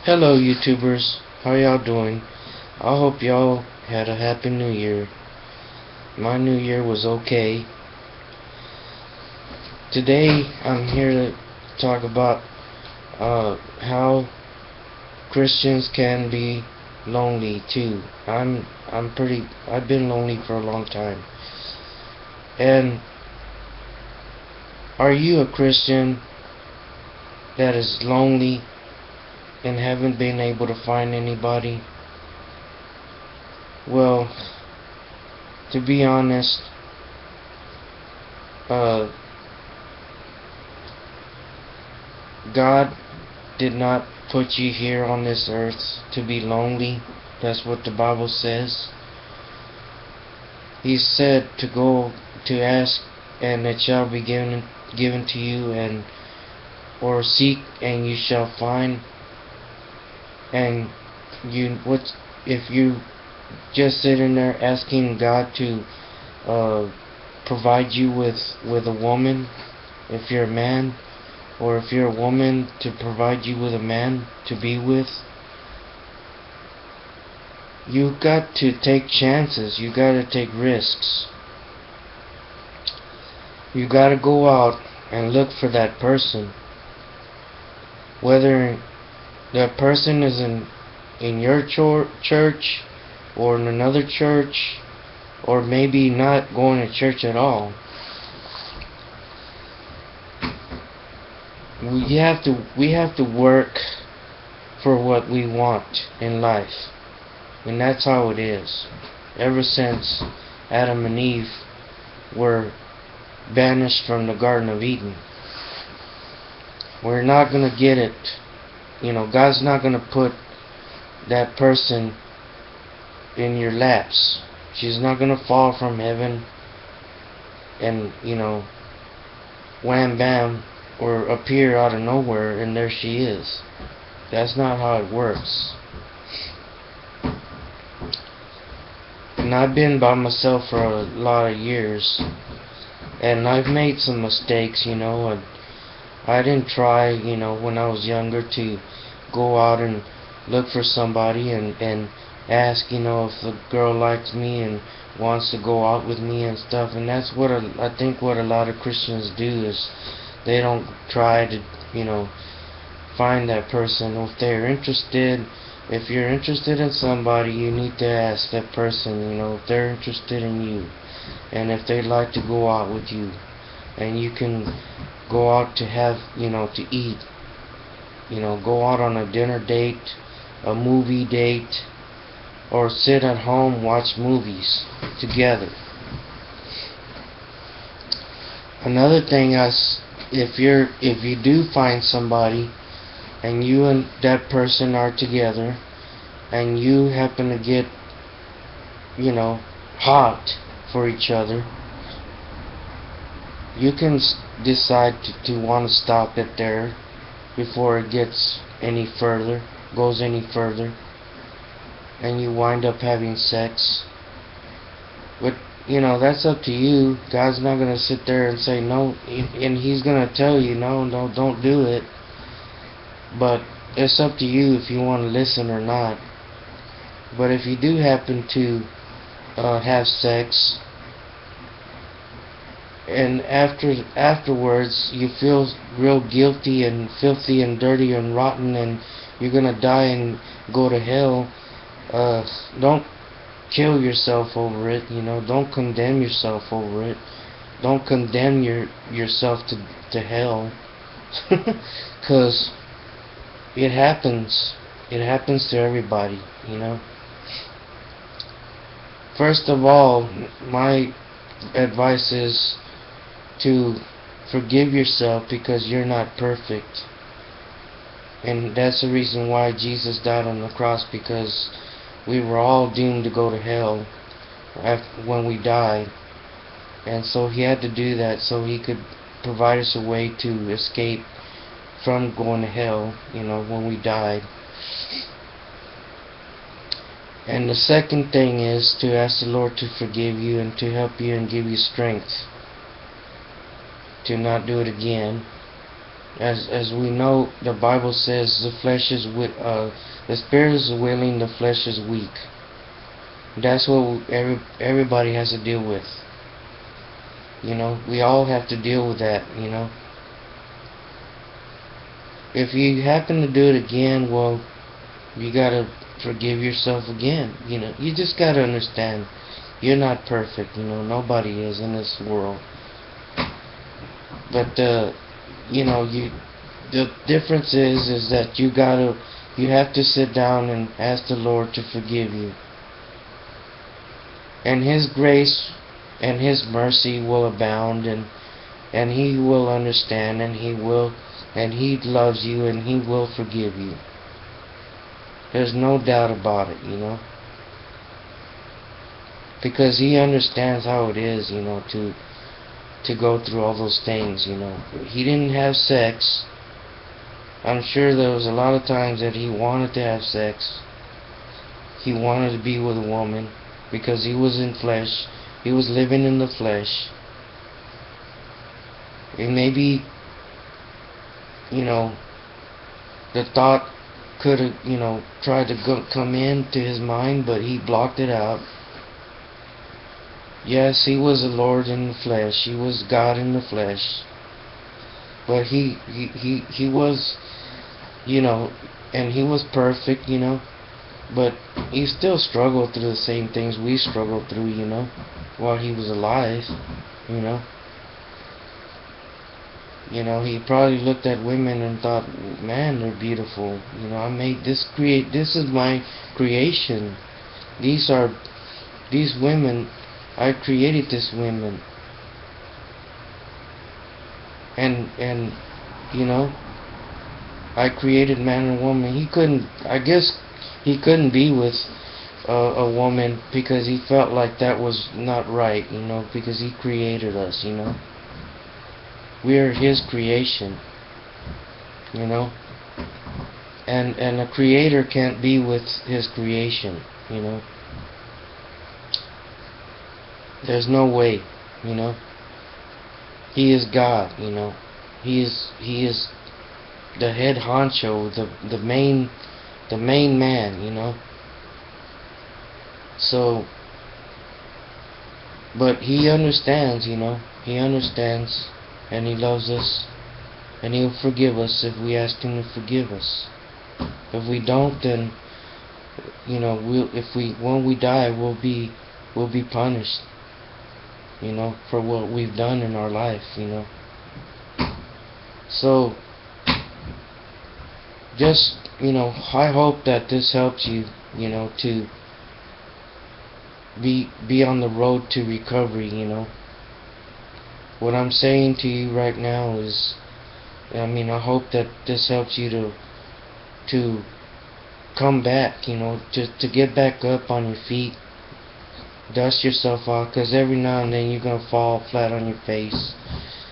Hello YouTubers, how y'all doing? I hope y'all had a happy new year. My new year was okay. Today I'm here to talk about how Christians can be lonely too. I've been lonely for a long time. And are you a Christian that is lonely and haven't been able to find anybody? Well, to be honest, uh, God did not put you here on this earth to be lonely. That's what the Bible says. He said to go to ask and it shall be given to you, and or seek and you shall find. And if you just sitting there asking God to provide you with a woman, if you're a man, or if you're a woman, to provide you with a man to be with, you got to take chances. You got to take risks. You got to go out and look for that person, whether that person is in your church or in another church, or maybe not going to church at all. We have to work for what we want in life. And that's how it is. Ever since Adam and Eve were banished from the Garden of Eden, we're not going to get it. God's not going to put that person in your laps. She's not going to fall from heaven and, wham bam, or appear out of nowhere and there she is. That's not how it works. And I've been by myself for a lot of years, and I've made some mistakes, and I didn't try, when I was younger, to go out and look for somebody and ask, if the girl likes me and wants to go out with me and stuff. And that's what I think what a lot of Christians do, is they don't try to, find that person. If you're interested in somebody, you need to ask that person, if they're interested in you, and if they'd like to go out with you, and you can go out to have, to eat, go out on a dinner date, a movie date, or sit at home, watch movies together. Another thing is, if you do find somebody and you and that person are together and you happen to get, hot for each other, you can decide to want to stop it there before it goes any further, and you wind up having sex. But that's up to you. God's not going to sit there and say no, and He's going to tell you no, don't do it. But it's up to you if you want to listen or not. But if you do happen to have sex, and afterwards you feel real guilty and filthy and dirty and rotten, and you're gonna die and go to hell, don't kill yourself over it. Don't condemn yourself over it. Don't condemn yourself to hell. Because it happens to everybody. First of all, my advice is to forgive yourself, because you're not perfect. And that's the reason why Jesus died on the cross, because we were all doomed to go to hell when we died. And so He had to do that so He could provide us a way to escape from going to hell, when we died. And the second thing is to ask the Lord to forgive you and to help you and give you strength to not do it again. As we know, the Bible says the spirit is willing, the flesh is weak. That's what everybody has to deal with. You know, we all have to deal with that, you know. If you happen to do it again, well, you gotta forgive yourself again. You know, you just gotta understand, you're not perfect, you know, nobody is in this world. But, you know, the difference is that you have to sit down and ask the Lord to forgive you. And His grace and His mercy will abound, and He will understand, and He loves you, and He will forgive you. There's no doubt about it, you know. Because He understands how it is, you know, to go through all those things, you know. He didn't have sex. I'm sure there was a lot of times that He wanted to have sex. He wanted to be with a woman because He was in flesh. He was living in the flesh. And maybe, you know, the thought could have, you know, tried to come into His mind, but He blocked it out. Yes, He was the Lord in the flesh. He was God in the flesh. But He was, you know, and He was perfect, you know. But He still struggled through the same things we struggled through, you know, while He was alive, you know. You know, He probably looked at women and thought, man, they're beautiful. You know, I made this this is my creation. These women, I created these women. And you know, I created man and woman. I guess He couldn't be with a woman because He felt like that was not right, you know, because He created us, you know. We are His creation, you know. And a creator can't be with his creation, you know. There's no way, you know. He is God, you know. He is the head honcho, the main man, you know. So, but He understands, you know. He understands, and He loves us, and He'll forgive us if we ask Him to forgive us. If we don't, then, you know, when we die, we'll be punished, you know, for what we've done in our life, you know. So, just, you know, I hope that this helps you, you know, to be on the road to recovery, you know. What I'm saying to you right now is, I mean, I hope that this helps you to come back, you know, to get back up on your feet, dust yourself off, because every now and then you're going to fall flat on your face,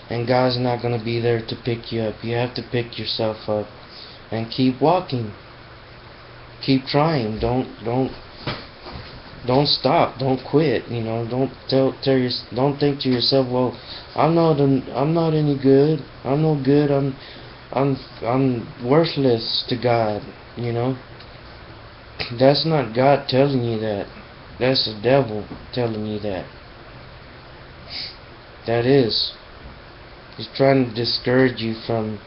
and God's not going to be there to pick you up. You have to pick yourself up and keep walking, keep trying. Don't stop, don't quit, you know. Don't think to yourself, well, I'm not any good, I'm no good, I'm worthless to God, you know. That's not God telling you that. That's the devil telling you that. That is. He's trying to discourage you from,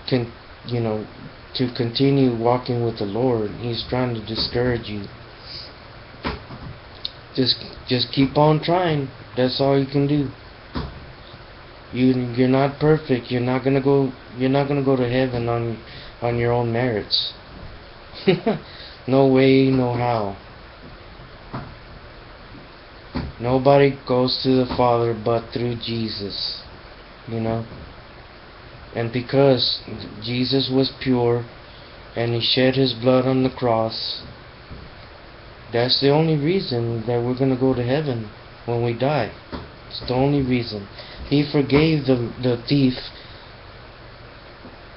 you know, to continue walking with the Lord. He's trying to discourage you. Just keep on trying. That's all you can do. You're not perfect. You're not gonna go to heaven on your own merits. No way, no how. Nobody goes to the Father but through Jesus, you know. And because Jesus was pure and He shed His blood on the cross, that's the only reason that we're going to go to heaven when we die. It's the only reason. He forgave the thief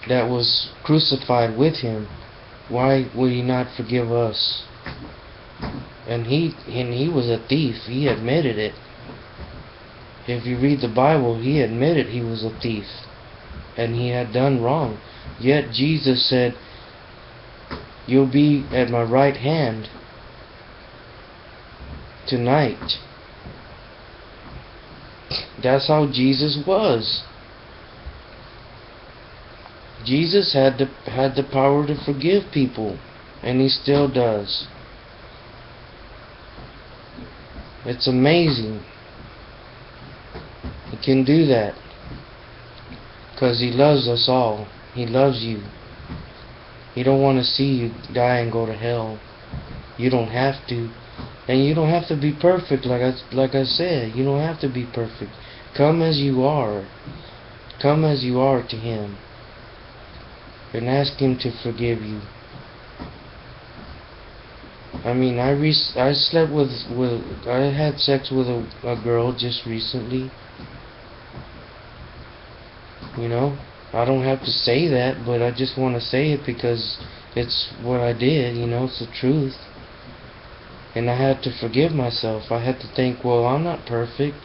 that was crucified with Him. Why would He not forgive us? And he was a thief. He admitted it. If you read the Bible, he admitted he was a thief. and he had done wrong. Yet Jesus said, "You'll be at my right hand tonight." That's how Jesus was. Jesus had the power to forgive people, and he still does. It's amazing. He can do that because he loves us all. He loves you. He don't want to see you die and go to hell. You don't have to. And you don't have to be perfect, like I said. You don't have to be perfect. Come as you are. Come as you are to him. And ask him to forgive you. I mean, I slept with I had sex with a girl just recently. You know, I don't have to say that, but I just want to say it because it's what I did. You know, it's the truth. And I had to forgive myself. I had to think, well, I'm not perfect.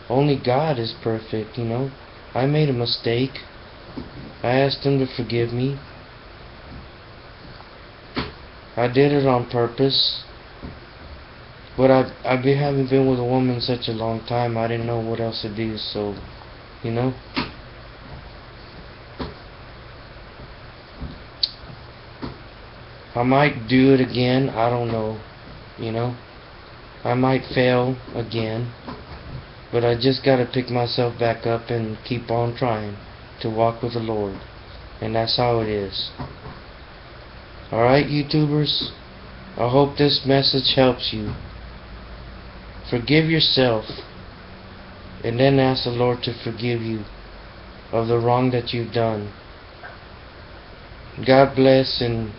Only God is perfect, you know. I made a mistake. I asked him to forgive me. I did it on purpose. But haven't been with a woman such a long time, I didn't know what else to do, so, you know. I might do it again, I don't know, you know. I might fail again, but I just gotta pick myself back up and keep on trying to walk with the Lord. And that's how it is. Alright, YouTubers? I hope this message helps you. Forgive yourself, and then ask the Lord to forgive you of the wrong that you've done. God bless, and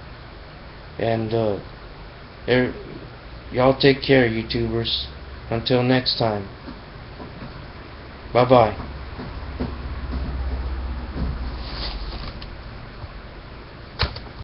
y'all take care, YouTubers. Until next time. Bye-bye.